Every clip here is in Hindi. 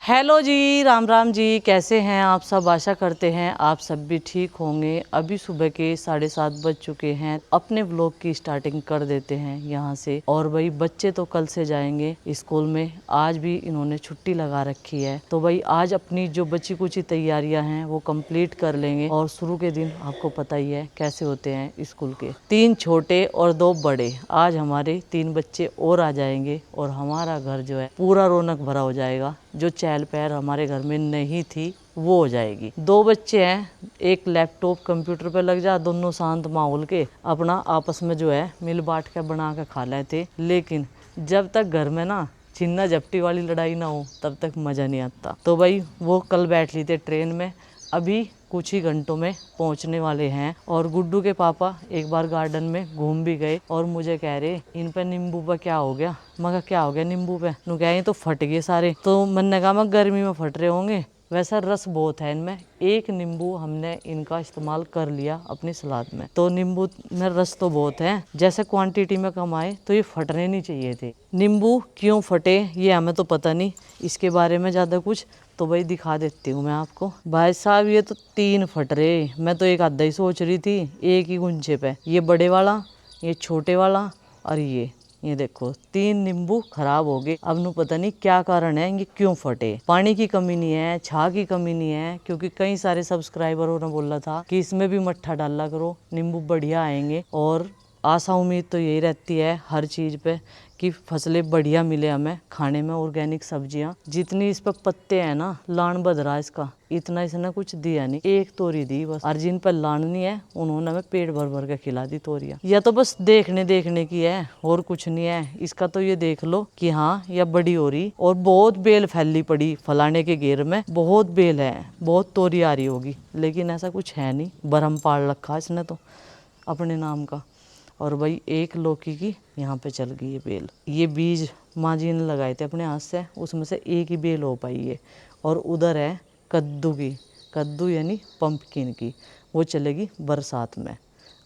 हेलो जी, राम राम जी। कैसे हैं आप सब? आशा करते हैं आप सब भी ठीक होंगे। अभी सुबह के 7:30 बज चुके हैं। अपने व्लॉग की स्टार्टिंग कर देते हैं यहाँ से। और भाई बच्चे तो कल से जाएंगे स्कूल में। आज भी इन्होंने छुट्टी लगा रखी है, तो भाई आज अपनी जो बची कुची तैयारियां हैं वो कंप्लीट कर लेंगे। और शुरू के दिन आपको पता ही है कैसे होते हैं स्कूल के। 3 छोटे और 2 बड़े। आज हमारे 3 बच्चे और आ जाएंगे और हमारा घर जो है पूरा रौनक भरा हो जाएगा। जो चहल पहल हमारे घर में नहीं थी वो हो जाएगी। 2 बच्चे हैं, एक लैपटॉप कंप्यूटर पे लग जा, दोनों शांत माहौल के अपना आपस में जो है मिल बांट के बना के खा लेते। लेकिन जब तक घर में ना छिन्ना झपटी वाली लड़ाई ना हो तब तक मज़ा नहीं आता। तो भाई वो कल बैठ ली थे ट्रेन में, अभी कुछ ही घंटों में पहुंचने वाले हैं। और गुड्डू के पापा एक बार गार्डन में घूम भी गए और मुझे कह रहे इन पे नींबू पे क्या हो गया। मगर क्या हो गया नींबू पे? नु कह ये तो फट गए सारे। तो मैंने कहा मैं गर्मी में फट रहे होंगे, वैसा रस बहुत है इनमें। एक नींबू हमने इनका इस्तेमाल कर लिया अपनी सलाद में, तो नींबू में रस तो बहुत है। जैसे क्वांटिटी में कम आए तो ये फटने नहीं चाहिए थे। नींबू क्यों फटे ये हमें तो पता नहीं, इसके बारे में ज़्यादा कुछ। तो भाई दिखा देती हूँ मैं आपको। भाई साहब ये तो 3 फट रहे। मैं तो एक आधा ही सोच रही थी, एक ही गुंचे पे। ये बड़े वाला, ये छोटे वाला और ये देखो 3 नींबू खराब हो गए। अब नु पता नहीं क्या कारण है, ये क्यों फटे। पानी की कमी नहीं है, छाह की कमी नहीं है, क्योंकि कई सारे सब्सक्राइबरों ने बोला था कि इसमें भी मट्ठा डाला करो, नींबू बढ़िया आएंगे। और आशा उम्मीद तो यही रहती है हर चीज़ पे कि फसलें बढ़िया मिले हमें खाने में, ऑर्गेनिक सब्जियां। जितनी इस पर पत्ते हैं ना, लान बध रहा इसका, इतना इसने कुछ दिया नहीं, एक तोरी दी बस। और जिन पर लान नहीं है उन्होंने हमें पेट भर भर के खिला दी तोरियां। यह तो बस देखने की है और कुछ नहीं है। इसका तो ये देख लो कि हाँ यह बड़ी हो रही। और बहुत बेल फैली पड़ी फलाने के घेर में, बहुत बेल है, बहुत तोरी आ रही होगी। लेकिन ऐसा कुछ है नहीं, बरहम पाल रखा इसने तो अपने नाम का। और भाई एक लौकी की यहाँ पे चल गई है बेल। ये बीज माँ जी ने लगाए थे अपने हाथ से, उसमें से एक ही बेल हो पाई है। और उधर है कद्दू की, कद्दू यानी पंपकिन की, वो चलेगी बरसात में।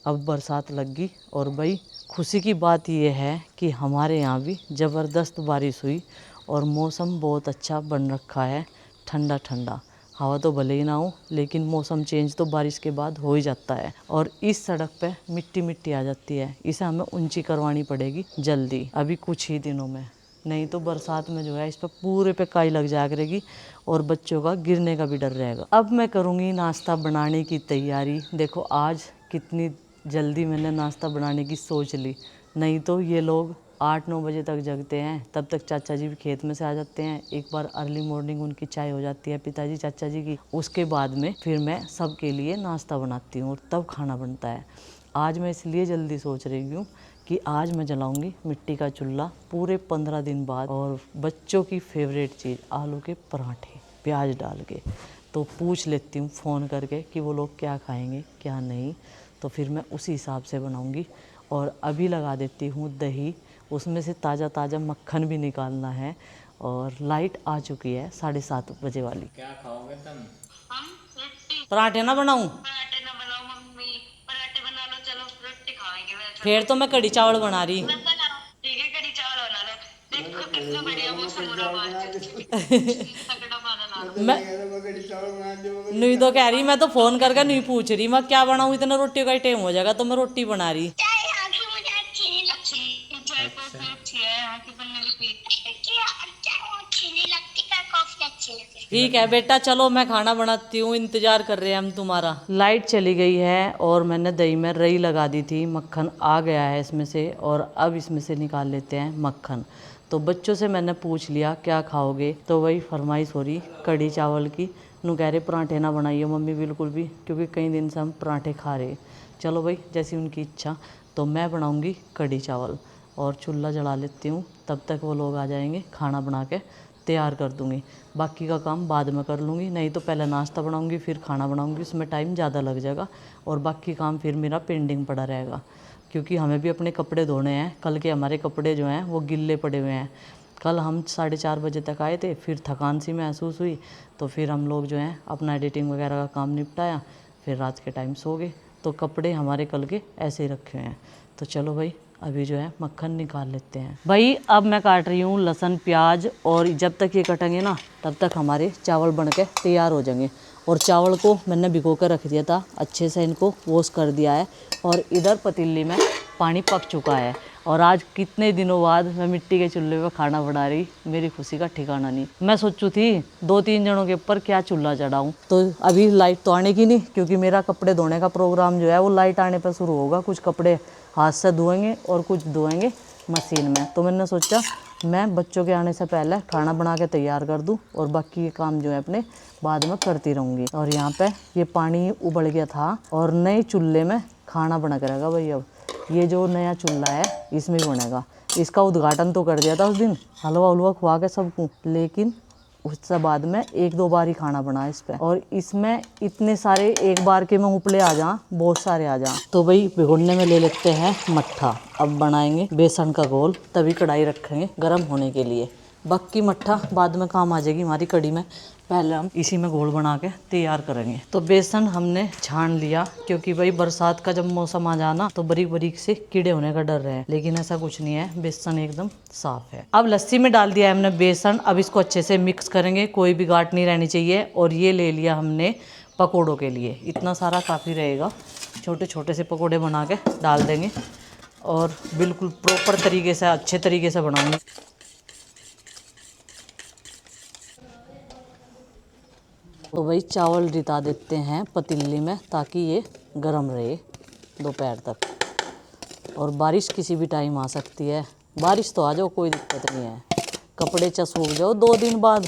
अब बरसात लग गई और भाई खुशी की बात यह है कि हमारे यहाँ भी ज़बरदस्त बारिश हुई और मौसम बहुत अच्छा बन रखा है, ठंडा ठंडा। हवा तो भले ही ना हो लेकिन मौसम चेंज तो बारिश के बाद हो ही जाता है। और इस सड़क पे मिट्टी मिट्टी आ जाती है, इसे हमें ऊंची करवानी पड़ेगी जल्दी, अभी कुछ ही दिनों में। नहीं तो बरसात में जो है इस पर पूरे पे काई लग जाया करेगी और बच्चों का गिरने का भी डर रहेगा। अब मैं करूँगी नाश्ता बनाने की तैयारी। देखो आज कितनी जल्दी मैंने नाश्ता बनाने की सोच ली। नहीं तो ये लोग 8-9 बजे तक जगते हैं, तब तक चाचा जी भी खेत में से आ जाते हैं। एक बार अर्ली मॉर्निंग उनकी चाय हो जाती है पिताजी चाचा जी की, उसके बाद में फिर मैं सबके लिए नाश्ता बनाती हूँ और तब खाना बनता है। आज मैं इसलिए जल्दी सोच रही हूँ कि आज मैं जलाऊंगी मिट्टी का चूल्हा पूरे 15 दिन बाद। और बच्चों की फेवरेट चीज़ आलू के पराठे प्याज डाल के। तो पूछ लेती हूँ फ़ोन करके कि वो लोग क्या खाएंगे क्या नहीं, तो फिर मैं उसी हिसाब से बनाऊंगी। और अभी लगा देती हूँ दही, उसमें से ताज़ा ताज़ा मक्खन भी निकालना है। और लाइट आ चुकी है 7:30 बजे वाली। क्या खाओगे तुम? हम रोटी। पराठे ना बनाऊं? पराठे ना बनाओ मम्मी, पराठे बना लो, चलो रोटी खाएंगे। फिर तो मैं कढ़ी चावल बना रही। मत बनाओ, ठीक है कढ़ी चावल बना लो। देखो कितना बढ़िया मौसम हो रहा है बाहर, तगड़ा बादल आ रहा मैं नहीं तो कह रही, मैं तो फोन करके नहीं पूछ रही मैं क्या बनाऊं, इतना रोटी का ही टाइम हो जाएगा तो मैं रोटी बना रही। चाय यहाँ की मुझे अच्छी नहीं लगती। चाय कॉफी अच्छी है यहाँ की बनने की। चाय अच्छी नहीं लगती, कॉफी अच्छी लगती है। ठीक है बेटा, चलो मैं खाना बनाती हूँ, इंतजार कर रहे हैं हम तुम्हारा। लाइट चली गई है और मैंने दही में रई लगा दी थी, मक्खन आ गया है इसमें से। और अब इसमें से निकाल लेते हैं मक्खन। तो बच्चों से मैंने पूछ लिया क्या खाओगे, तो वही फरमाइश हो रही कढ़ी चावल की। नु कह रहे पराठे ना बनाइए मम्मी बिल्कुल भी, क्योंकि कई दिन से हम पराठे खा रहे। चलो भाई जैसी उनकी इच्छा। तो मैं बनाऊँगी कढ़ी चावल और चूल्हा जला लेती हूँ, तब तक वो लोग आ जाएंगे, खाना बना के तैयार कर दूँगी। बाकी का काम बाद में कर लूँगी, नहीं तो पहले नाश्ता बनाऊँगी फिर खाना बनाऊँगी, उसमें टाइम ज़्यादा लग जाएगा। और बाकी काम फिर मेरा पेंडिंग पड़ा रहेगा, क्योंकि हमें भी अपने कपड़े धोने हैं। कल के हमारे कपड़े जो हैं वो गिल्ले पड़े हुए हैं। कल हम 4:30 बजे तक आए थे, फिर थकान सी महसूस हुई, तो फिर हम लोग जो हैं अपना एडिटिंग वगैरह का काम निपटाया, फिर रात के टाइम सो गए। तो कपड़े हमारे कल के ऐसे ही रखे हुए हैं। तो चलो भाई अभी जो है मक्खन निकाल लेते हैं। भाई अब मैं काट रही हूँ लहसुन प्याज, और जब तक ये कटेंगे ना तब तक हमारे चावल बन के तैयार हो जाएंगे। और चावल को मैंने भिगो कर रख दिया था, अच्छे से इनको वॉश कर दिया है। और इधर पतीली में पानी पक चुका है। और आज कितने दिनों बाद मैं मिट्टी के चूल्हे पर खाना बना रही, मेरी खुशी का ठिकाना नहीं। मैं सोचू थी 2-3 जनों के ऊपर क्या चूल्हा चढ़ाऊँ, तो अभी लाइट तो आने की नहीं, क्योंकि मेरा कपड़े धोने का प्रोग्राम जो है वो लाइट आने पर शुरू होगा। कुछ कपड़े हाथ से धोएंगे और कुछ धोएंगे मशीन में। तो मैंने सोचा मैं बच्चों के आने से पहले खाना बना के तैयार कर दूं, और बाकी ये काम जो है अपने बाद में करती रहूँगी। और यहाँ पे ये पानी उबल गया था, और नए चूल्हे में खाना बना के रहेगा भाई। अब ये जो नया चूल्हा है इसमें ही बनेगा। इसका उद्घाटन तो कर दिया था उस दिन, हलवा उलवा खुआ के सबको, लेकिन उससे बाद में 1-2 बार ही खाना बना इस पे। और इसमें इतने सारे एक बार के मैं उपले आ जा, बहुत सारे आ जा। तो भाई भिगोने में ले लेते हैं मट्ठा। अब बनाएंगे बेसन का घोल, तभी कढ़ाई रखेंगे गर्म होने के लिए। बाकी मट्ठा बाद में काम आ जाएगी हमारी कढ़ी में, पहले हम इसी में घोल बना के तैयार करेंगे। तो बेसन हमने छान लिया, क्योंकि भाई बरसात का जब मौसम आ जाना तो बारीक बारीक से कीड़े होने का डर है, लेकिन ऐसा कुछ नहीं है, बेसन एकदम साफ है। अब लस्सी में डाल दिया है हमने बेसन। अब इसको अच्छे से मिक्स करेंगे, कोई भी गांठ नहीं रहनी चाहिए। और ये ले लिया हमने पकौड़ों के लिए, इतना सारा काफ़ी रहेगा। छोटे छोटे से पकौड़े बना के डाल देंगे, और बिल्कुल प्रॉपर तरीके से अच्छे तरीके से बनाऊंगे। तो भाई चावल रिता देते हैं पतीली में, ताकि ये गर्म रहे दोपहर तक। और बारिश किसी भी टाइम आ सकती है, बारिश तो आ जाओ कोई दिक्कत नहीं है, कपड़े सूख जाओ 2 दिन बाद,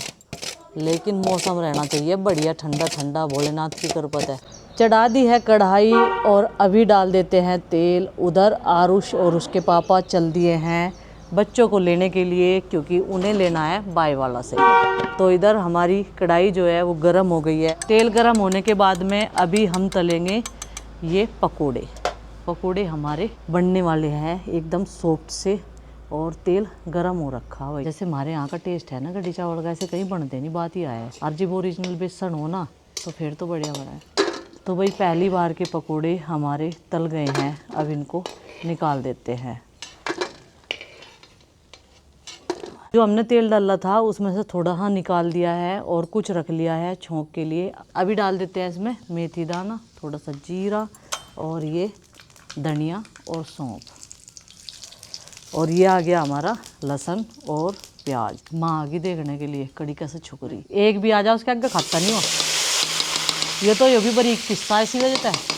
लेकिन मौसम रहना चाहिए बढ़िया ठंडा ठंडा। भोलेनाथ की कृपा है। चढ़ा दी है कढ़ाई, और अभी डाल देते हैं तेल। उधर आरुष और उसके पापा चल दिए हैं बच्चों को लेने के लिए, क्योंकि उन्हें लेना है बाय वाला से। तो इधर हमारी कढ़ाई जो है वो गर्म हो गई है। तेल गर्म होने के बाद में अभी हम तलेंगे ये पकोड़े। पकोड़े हमारे बनने वाले हैं एकदम सॉफ्ट से, और तेल गर्म हो रखा है। जैसे हमारे यहाँ का टेस्ट है ना कढ़ी चावल का, ऐसे कहीं बनते नहीं, बात ही आया है। और जब ओरिजिनल बेसन हो ना तो फिर तो बढ़िया बना है। तो भाई पहली बार के पकोड़े हमारे तल गए हैं, अब इनको निकाल देते हैं। जो हमने तेल डाला था उसमें से थोड़ा हाँ निकाल दिया है, और कुछ रख लिया है छोंक के लिए। अभी डाल देते हैं इसमें मेथी दाना, थोड़ा सा जीरा, और ये धनिया और सौंफ। और ये आ गया हमारा लहसुन और प्याज। माँ आ गई देखने के लिए कड़ी कैसे छुक रही। एक भी आ जाए उसके आगे खाता नहीं हो, ये भी बड़ी किस्सा इसी वजह से।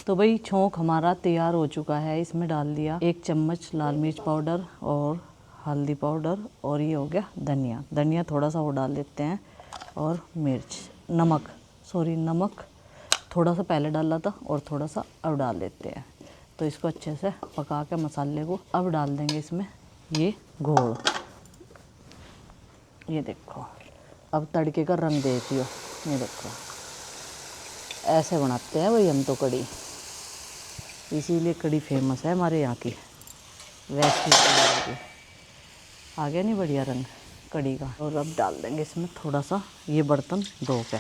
तो भाई छोंक हमारा तैयार हो चुका है, इसमें डाल दिया 1 चम्मच लाल मिर्च पाउडर और हल्दी पाउडर, और ये हो गया धनिया। धनिया थोड़ा सा वो डाल देते हैं, और मिर्च, नमक थोड़ा सा पहले डाला था और थोड़ा सा अब डाल देते हैं। तो इसको अच्छे से पका के मसाले को अब डाल देंगे इसमें ये घोल। ये देखो अब तड़के का रंग देखियो, ये देखो ऐसे बनाते हैं भाई हम तो कड़ी, इसीलिए कड़ी फेमस है हमारे यहाँ की, वैसी कड़ी की। आ गया नहीं बढ़िया रंग कड़ी का। और अब डाल देंगे इसमें थोड़ा सा ये बर्तन धो के।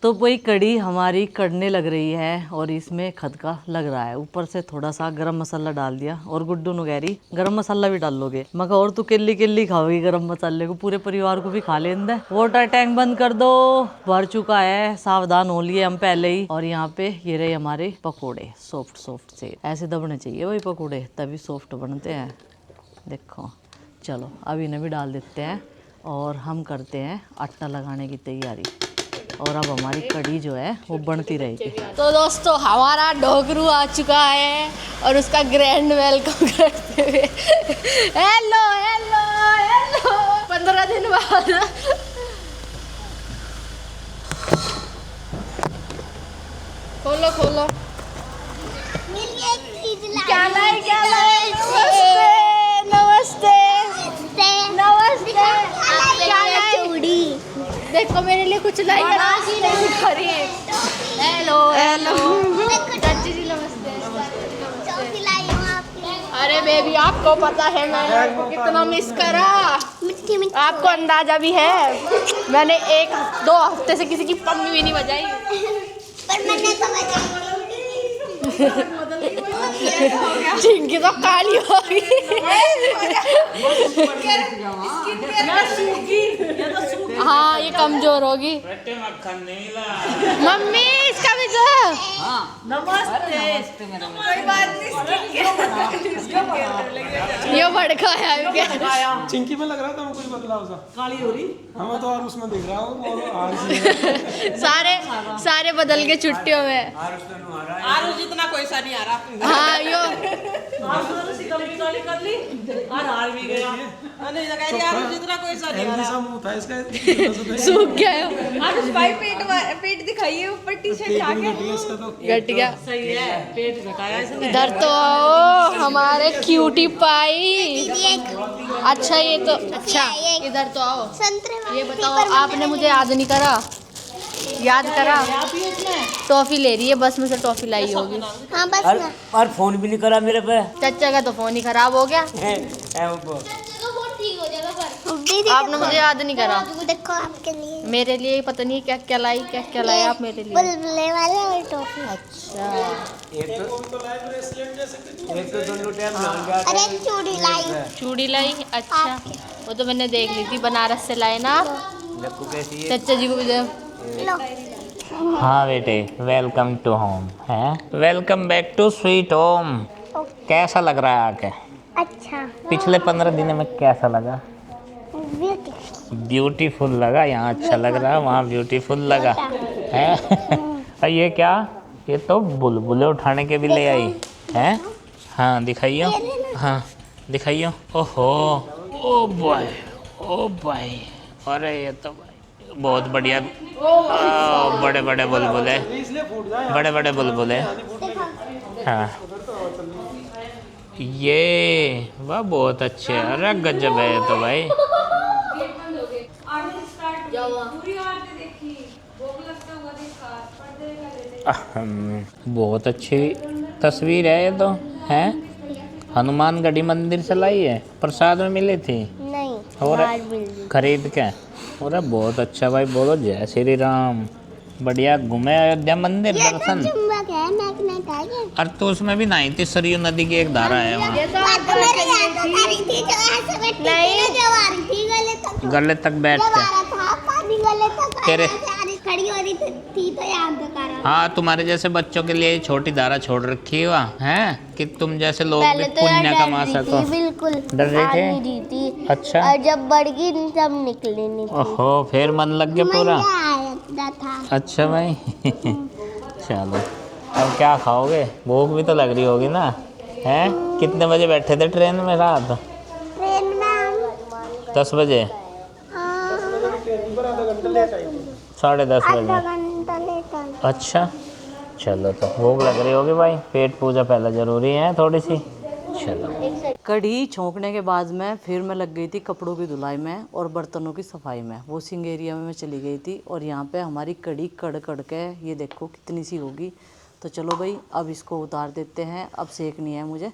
तो वही कड़ी हमारी कड़ने लग रही है, और इसमें खदका लग रहा है। ऊपर से थोड़ा सा गरम मसाला डाल दिया, और गुड्डू नुगैरी गरम मसाला भी डाल लोगे। मैं कहा और तू किल्ली किल्ली खाओगी गरम मसाले को, पूरे परिवार को भी खा लेंगे। वाटर टैंक बंद कर दो, भर चुका है, सावधान हो लिए हम पहले ही। और यहाँ पे ये रहे हमारे पकोड़े, सॉफ्ट से ऐसे दबने चाहिए भाई पकोड़े, तभी सॉफ्ट बनते हैं। देखो चलो अब इन्हें भी डाल देते हैं, और हम करते हैं आटा लगाने की तैयारी। और अब हमारी कड़ी जो है वो बनती रहेगी। तो दोस्तों हमारा ढोकरू आ चुका है, और उसका ग्रैंड वेलकम करते हुए हेलो हेलो हेलो 15 दिन बाद। खोलो खोलो, क्या लाए क्या लाए। नमस्ते नमस्ते नमस्ते। क्या लाए? चूड़ी देखो मेरे लिए कुछ लाई खरीद। हेलो हेलो चाची जी नमस्ते। अरे बेबी आपको पता है मैंने आपको कितना मिस करा, आपको अंदाजा भी है। मैंने 1-2 हफ्ते से किसी की पम्मी भी नहीं बजाई, पर मैंने तो बजाई। चिंकी तो काली हो गई। हाँ ये कमजोर होगी। मम्मी इसका भी तो नमस्ते। ये भड़काया है क्या? चिंकी में लग रहा था कुछ बदलाव सा। काली हो रही। हम तो और उसमें देख रहा हूँ और आज सारे बदल के छुट्टियों में। आरू जितना कोई सा नहीं आ रहा। हाँ यो काली कर ली और हार भी गया। अरे कह रही आरू जितना कोई सा नहीं आ हेल्दी रहा। सा मुंह था इसका। सूख गया है। आरू भाई पेट दिखाइए ऊपर टी-शर्ट आके। इसका तो घट गया। सही है, पेट घटाया इसने। इधर तो आओ हमारे क्यूटी पाई। अच्छा ये तो अच्छा इधर तो आओ। संतरे ये बताओ आपने मुझे याद नहीं करा। याद करा टॉफी ले रही है, बस में से टॉफी लाई होगी। हाँ बस ना। और फोन भी नहीं करा मेरे पे। चाचा का तो फोन ही खराब हो गया। दीदी आपने मुझे याद नहीं करा। देखो आपके लिए मेरे लिए पता नहीं क्या क्या लाई आप मेरे लिए। बुलबुले वाले और टॉफी। अच्छा एक तो दोनों टाइम नहा के आते अरे चूड़ी लाई। चूड़ी लाई। अच्छा वो तो मैंने देख ली थी, बनारस से लाए ना। लक्कू कैसी है? चाचा जी को भी दे। लो हाँ बेटे, वेलकम टू होम है। Welcome back to sweet home. कैसा लग रहा है आके? अच्छा पिछले 15 दिन में कैसा लगा? ब्यूटीफुल। ब्यूटीफुल लगा। यहाँ अच्छा लग रहा है, वहाँ ब्यूटीफुल लगा है। और ये क्या? ये तो बुलबुले उठाने के भी ले आई है। हाँ दिखाइयो, हाँ दिखाइयो। ओहो ओ बॉय, ओ बॉय। अरे ये तो बहुत बढ़िया। बड़े बड़े बुलबुले, बड़े बड़े बुलबुले। हाँ ये वाह बहुत अच्छे। अरे गजब है ये तो भाई। बहुत अच्छी तस्वीर है ये तो है। हनुमानगढ़ी मंदिर से लाई है, प्रसाद में मिली थी नहीं और बाहर मिल गई। खरीद के। अरे बहुत अच्छा भाई, बोलो जय श्री राम। बढ़िया घूमे अयोध्या मंदिर दर्शन। चुंबक है मैग्नेट है। और तो उसमें भी नहाई थी, सरयू नदी की एक धारा है वहाँ। बात तो मेरे याद तो करी थी जो ऐसे बैठी थी ना, जब आ रही थी गले तक। गले तक बैठ जब के। आ रहा था पानी गले तक तेरे- ऐसे आ रही खड़ी हो रही थी तो याद तो करा। हाँ तुम्हारे जैसे बच्चों के लिए छोटी धारा छोड़ रखी है वहाँ है, कि तुम जैसे लोग भी पहले तो यार पुण्य कमा डर रही सको। थी, बिल्कुल डर रही आ थे? नहीं रही थी। अच्छा। और जब बढ़ गई तब निकली नहीं थी। ओहो फिर मन लग गया पूरा। मजा आया था। अच्छा भाई। चलो अब क्या खाओगे? भूख भी तो लग रही होगी ना है। कितने बजे बैठे थे ट्रेन में रात? ट्रेन में हम 10 बजे, 10:30 आधा बजे। घंटा लेट आए। अच्छा चलो, तो भूख लग रही होगी भाई। पेट पूजा पहले ज़रूरी है थोड़ी सी। चलो कढ़ी छोंकने के बाद में फिर मैं लग गई थी कपड़ों की धुलाई में और बर्तनों की सफाई में। वॉशिंग एरिया में मैं चली गई थी और यहाँ पे हमारी कढ़ी कड़ कड़ के ये देखो कितनी सी होगी। तो चलो भाई अब इसको उतार देते हैं। अब सेकनी है मुझे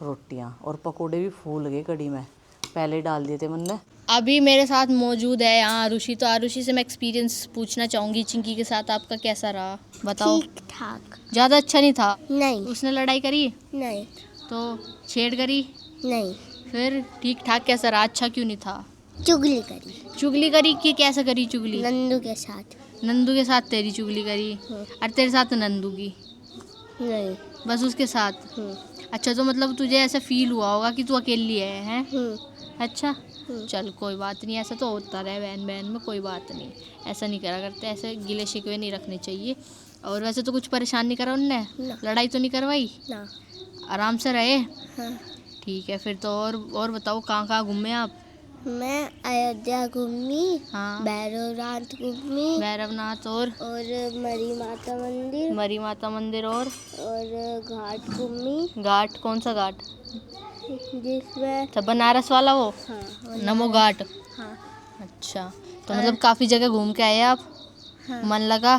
रोटियाँ और पकोड़े भी फूल गए कढ़ी में, पहले ही डाल दिए थे मैंने। अभी मेरे साथ मौजूद है यहाँ आरुषि। तो आरुषि से मैं एक्सपीरियंस पूछना चाहूँगी, चिंकी के साथ आपका कैसा रहा बताओ। ठीक ठाक। ज़्यादा अच्छा नहीं था? नहीं उसने लड़ाई करी नहीं तो छेड़ करी, नहीं फिर ठीक ठाक कैसा रहा? अच्छा क्यों नहीं था? चुगली करी चुगली करी कि कैसे करी चुगली? नंदू के साथ। नंदू के साथ तेरी चुगली करी और तेरे साथ नंदू की? नहीं। बस उसके साथ। अच्छा तो मतलब तुझे ऐसा फील हुआ होगा कि तू अकेली है? अच्छा चल कोई बात नहीं, ऐसा तो होता रहे बहन बहन में, कोई बात नहीं। ऐसा नहीं करा करते, ऐसे गिले शिकवे नहीं रखने चाहिए। और वैसे तो कुछ परेशान नहीं करा उनने? ना। लड़ाई तो नहीं करवाई? ना। आराम से रहे? हाँ। ठीक है फिर तो। और बताओ कहाँ घूमे आप? मैं अयोध्या घूमी, हाँ। भैरवनाथ घूमी भैरवनाथ और मरी माता मंदिर मरी माता मंदिर और घाट घूमी। घाट? कौन सा घाट? जिसमें अच्छा बनारस वाला वो? हाँ नमो घाट। हाँ अच्छा तो मतलब काफ़ी जगह घूम के आए आप? हाँ। मन लगा?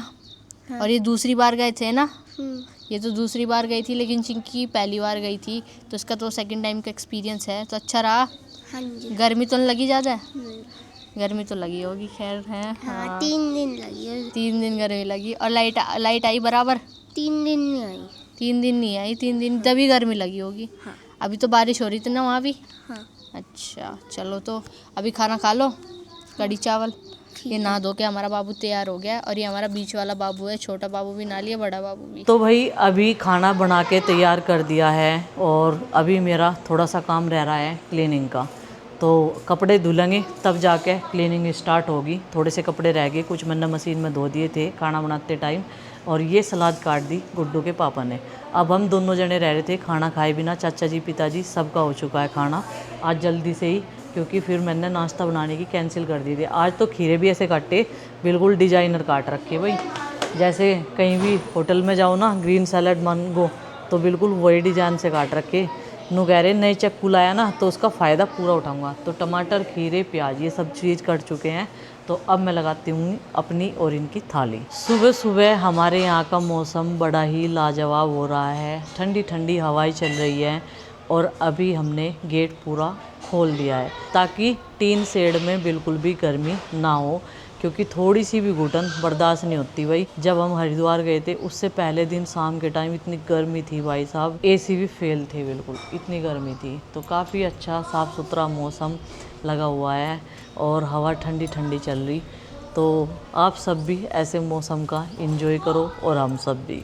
हाँ। और ये दूसरी बार गए थे ना? हम्म, ये तो दूसरी बार गई थी, लेकिन चिंकी पहली बार गई थी, तो इसका तो सेकंड टाइम का एक्सपीरियंस है। तो अच्छा रहा? हाँ जी। गर्मी तो नहीं लगी ज़्यादा? हम्म, गर्मी तो लगी होगी खैर है। हाँ 3 दिन लगी और 3 दिन गर्मी लगी। और लाइट आई बराबर? 3 दिन नहीं आई। 3 दिन नहीं आई, 3 दिन तभी गर्मी लगी होगी। हाँ। अभी तो बारिश हो रही थी ना वहाँ भी। हाँ। अच्छा चलो, तो अभी खाना खा लो, कढ़ी चावल। ये नहा धो के हमारा बाबू तैयार हो गया है, और ये हमारा बीच वाला बाबू है, छोटा बाबू भी नहा लिया, बड़ा बाबू भी। तो भाई अभी खाना बना के तैयार कर दिया है, और अभी मेरा थोड़ा सा काम रह रहा है क्लीनिंग का। तो कपड़े धुलेंगे तब जाके क्लीनिंग स्टार्ट होगी। थोड़े से कपड़े रह गए, कुछ मैंने मशीन में धो दिए थे खाना बनाते टाइम। और ये सलाद काट दी गुड्डू के पापा ने। अब हम दोनों जने रह रहे थे, खाना खाए बिना। चाचा जी पिताजी सबका हो चुका है खाना आज जल्दी से ही, क्योंकि फिर मैंने नाश्ता बनाने की कैंसिल कर दी थी। आज तो खीरे भी ऐसे काटे, बिल्कुल डिजाइनर काट रखे भाई, जैसे कहीं भी होटल में जाओ ना, ग्रीन सैलड मांगो तो बिल्कुल वही डिजाइन से काट रखे। नू कह रहे नए चक्कू लाया ना तो उसका फ़ायदा पूरा उठाऊंगा। तो टमाटर, खीरे, प्याज ये सब चीज़ कट चुके हैं। तो अब मैं लगाती हूँ अपनी और इनकी थाली। सुबह सुबह हमारे यहाँ का मौसम बड़ा ही लाजवाब हो रहा है, ठंडी ठंडी हवाएं चल रही है। और अभी हमने गेट पूरा खोल दिया है ताकि टीन शेड में बिल्कुल भी गर्मी ना हो, क्योंकि थोड़ी सी भी घुटन बर्दाश्त नहीं होती भाई। जब हम हरिद्वार गए थे उससे पहले दिन शाम के टाइम इतनी गर्मी थी भाई साहब, एसी भी फेल थे, बिल्कुल इतनी गर्मी थी। तो काफ़ी अच्छा साफ़ सुथरा मौसम लगा हुआ है और हवा ठंडी ठंडी चल रही। तो आप सब भी ऐसे मौसम का एंजॉय करो और हम सब भी।